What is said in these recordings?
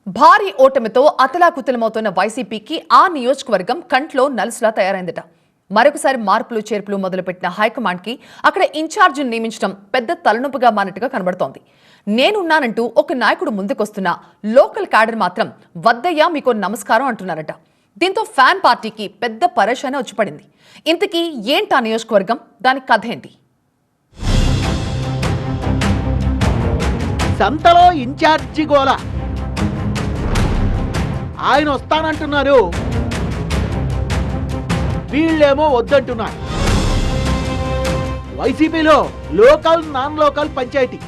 భారీ ఓటమితో అతలాకుతలమవుతున్న వైసీపీకి ఆ నియోజకవర్గం కంట్లో నలుసులా తయారైందట. మరొకసారి మార్పులు చేర్పులు మొదలుపెట్టిన హైకమాండ్ కి అక్కడ ఇన్ఛార్జిని నియమించడం పెద్ద తలనొప్పిగా మారినట్టుగా కనబడుతోంది. నేనున్నానంటూ ఒక నాయకుడు ముందుకొస్తున్నా లోకల్ క్యాడర్ మాత్రం వద్దయ్యా మీకో నమస్కారం అంటున్నారట. దీంతో ఫ్యాన్ పార్టీకి పెద్ద పరేషానే వచ్చిపడింది. ఇంతకీ ఏంటా నియోజకవర్గం, దాని కథ ఏంటి? సంతలో ఇన్ఛార్జి గోల. ఆయన వస్తానంటున్నారు, వీళ్ళేమో వద్దంటున్నారు. వైసీపీలో లోకల్ నాన్ లోకల్ పంచాయతీ.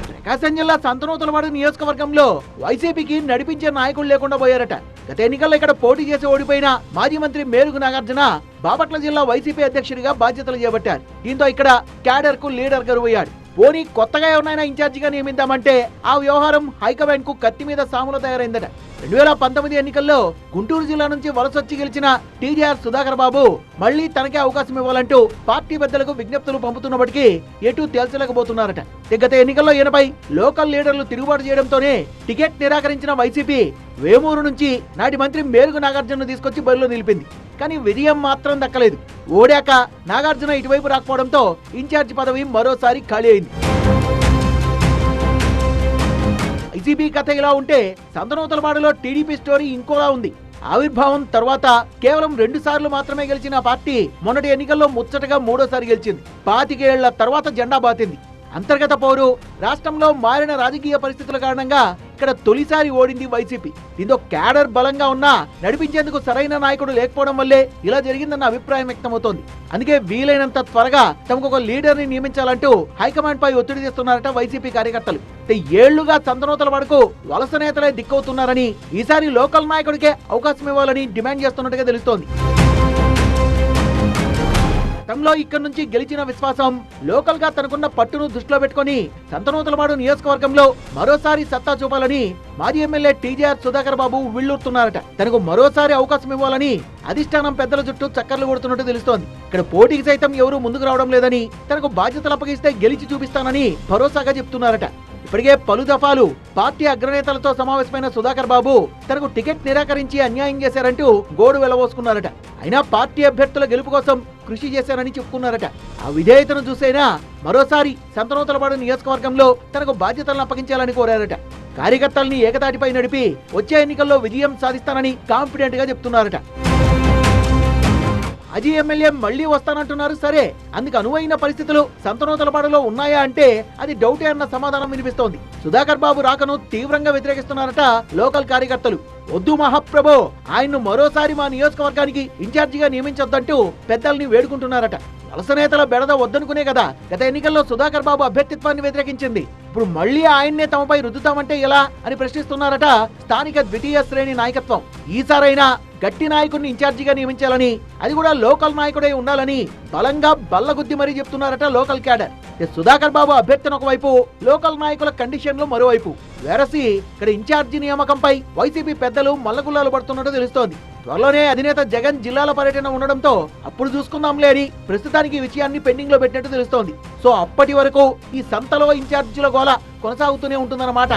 ప్రకాశం జిల్లా సంతనూతలవాడ నియోజకవర్గంలో వైసీపీకి నడిపించే నాయకులు లేకుండా పోయారట. గత ఎన్నికల్లో ఇక్కడ పోటీ చేసి ఓడిపోయిన మాజీ మంత్రి మేలుగు నాగార్జున బాపట్ల జిల్లా వైసీపీ అధ్యక్షుడిగా బాధ్యతలు చేపట్టారు. దీంతో ఇక్కడ క్యాడర్ కు లీడర్ కరువయ్యాడు. పోనీ కొత్తగా ఎవరైనా ఇన్ఛార్జిగా నియమిద్దామంటే ఆ వ్యవహారం హైకమాండ్ కు కత్తి మీద సాములు తయారైందట. 2019 ఎన్నికల్లో గుంటూరు జిల్లా నుంచి వలసొచ్చి గెలిచిన టీజీఆర్ సుధాకర్ బాబు మళ్లీ తనకే అవకాశం ఇవ్వాలంటూ పార్టీ పెద్దలకు విజ్ఞప్తులు పంపుతున్నప్పటికీ ఎటూ తేల్చలేకపోతున్నారట. గత ఎన్నికల్లో ఈయనపై లోకల్ లీడర్లు తిరుగుబాటు చేయడంతోనే టికెట్ నిరాకరించిన వైసీపీ వేమూరు నుంచి నాటి మంత్రి మేలుగు నాగార్జునను తీసుకొచ్చి బరిలో నిలిపింది. కానీ విజయం మాత్రం దక్కలేదు. ఓడాక నాగార్జున ఇటువైపు రాకపోవడంతో ఇన్ఛార్జి పదవి మరోసారి ఖాళీ అయింది. వైసీపీ కథ ఇలా ఉంటే సంతనూతలవాడలో టీడీపీ స్టోరీ ఇంకోలా ఉంది. ఆవిర్భావం తర్వాత కేవలం 2 సార్లు మాత్రమే గెలిచిన పార్టీ మొన్నటి ఎన్నికల్లో ముచ్చటగా 3వ సారి గెలిచింది. 25 ఏళ్ల తర్వాత జెండా బాతింది. అంతర్గత పోరు, రాష్ట్రంలో మారిన రాజకీయ పరిస్థితుల కారణంగా ఇక్కడ తొలిసారి ఓడింది వైసీపీ. దీంతో క్యాడర్ బలంగా ఉన్నా నడిపించేందుకు సరైన నాయకుడు లేకపోవడం వల్లే ఇలా జరిగిందన్న అభిప్రాయం వ్యక్తమవుతోంది. అందుకే వీలైనంత త్వరగా తమకు ఒక లీడర్ ని నియమించాలంటూ హైకమాండ్ పై ఒత్తిడి చేస్తున్నారట వైసీపీ కార్యకర్తలు. ఏళ్లుగా సంతనూతలవాడకు వలస నేతలే దిక్కవుతున్నారని, ఈసారి లోకల్ నాయకుడికే అవకాశం ఇవ్వాలని డిమాండ్ చేస్తున్నట్టుగా తెలుస్తోంది. గతంలో ఇక్కడి నుంచి గెలిచిన విశ్వాసం, లోకల్ గా తనకున్న పట్టును దృష్టిలో పెట్టుకుని సంతనూతలవాడ నియోజకవర్గంలో మరోసారి సత్తా చూపాలని మాజీ ఎమ్మెల్యే టీజీఆర్ సుధాకర్ బాబు విళ్ళూరుతున్నారట. తనకు మరోసారి అవకాశం ఇవ్వాలని అధిష్టానం పెద్దల చుట్టూ చక్కర్లు కొడుతున్నట్టు తెలుస్తోంది. ఇక్కడ పోటీకి సైతం ఎవరూ ముందుకు రావడం లేదని, తనకు బాధ్యతలు అప్పగిస్తే గెలిచి చూపిస్తానని భరోసాగా చెప్తున్నారట. ఇప్పటికే పలు దఫాలు పార్టీ అగ్రనేతలతో సమావేశమైన సుధాకర్ బాబు తనకు టికెట్ నిరాకరించి అన్యాయం చేశారంటూ గోడు వెళ్లబోసుకున్నారట. అయినా పార్టీ అభ్యర్థుల గెలుపు కోసం కృషి చేశారని చెప్పుకున్నారట. ఆ విధేయతను చూసైనా మరోసారి సంతనూతలవాడ నియోజకవర్గంలో తనకు బాధ్యతలను అప్పగించాలని కోరారట. కార్యకర్తల్ని ఏకతాటిపై నడిపి వచ్చే ఎన్నికల్లో విజయం సాధిస్తానని కాన్ఫిడెంట్ గా చెప్తున్నారట. మాజీ ఎమ్మెల్యే మళ్లీ వస్తానంటున్నారు. సరే, అందుకు అనువైన పరిస్థితులు సంతనూతలవాడలో ఉన్నాయా అంటే అది డౌటే అన్న సమాధానం వినిపిస్తోంది. సుధాకర్ బాబు రాకను తీవ్రంగా వ్యతిరేకిస్తున్నారట లోకల్ కార్యకర్తలు. వద్దు మహాప్రభో, ఆయన్ను మరోసారి మా నియోజకవర్గానికి ఇన్ఛార్జిగా నియమించొద్దంటూ పెద్దల్ని వేడుకుంటున్నారట. వలస నేతల బెడద వద్దనుకునే కదా గత ఎన్నికల్లో సుధాకర్ బాబు అభ్యర్థిత్వాన్ని వ్యతిరేకించింది. ఇప్పుడు మళ్లీ ఆయన్నే తమపై రుద్దుతామంటే ఎలా అని ప్రశ్నిస్తున్నారట స్థానిక ద్వితీయ శ్రేణి నాయకత్వం. ఈసారైనా గట్టి నాయకుడిని ఇన్ఛార్జిగా నియమించాలని, అది కూడా లోకల్ నాయకుడై ఉండాలని బలంగా బల్లగుద్ది మరీ చెప్తున్నారట లోకల్ క్యాడర్. సుధాకర్ బాబు అభ్యర్థన ఒకవైపు, లోకల్ నాయకుల కండిషన్లు మరోవైపు. వేరసి ఇక్కడ ఇన్ఛార్జి నియామకంపై వైసీపీ పెద్దలు మల్లగుల్లాలు పడుతున్నట్టు తెలుస్తోంది. త్వరలోనే అధినేత జగన్ జిల్లాల పర్యటన ఉండడంతో అప్పుడు చూసుకుందాంలే అని ప్రస్తుతానికి ఈ విషయాన్ని పెండింగ్ లో పెట్టినట్టు తెలుస్తోంది. సో అప్పటి వరకు ఈ సంతలో ఇన్ఛార్జీల గోల కొనసాగుతూనే ఉంటుందన్నమాట.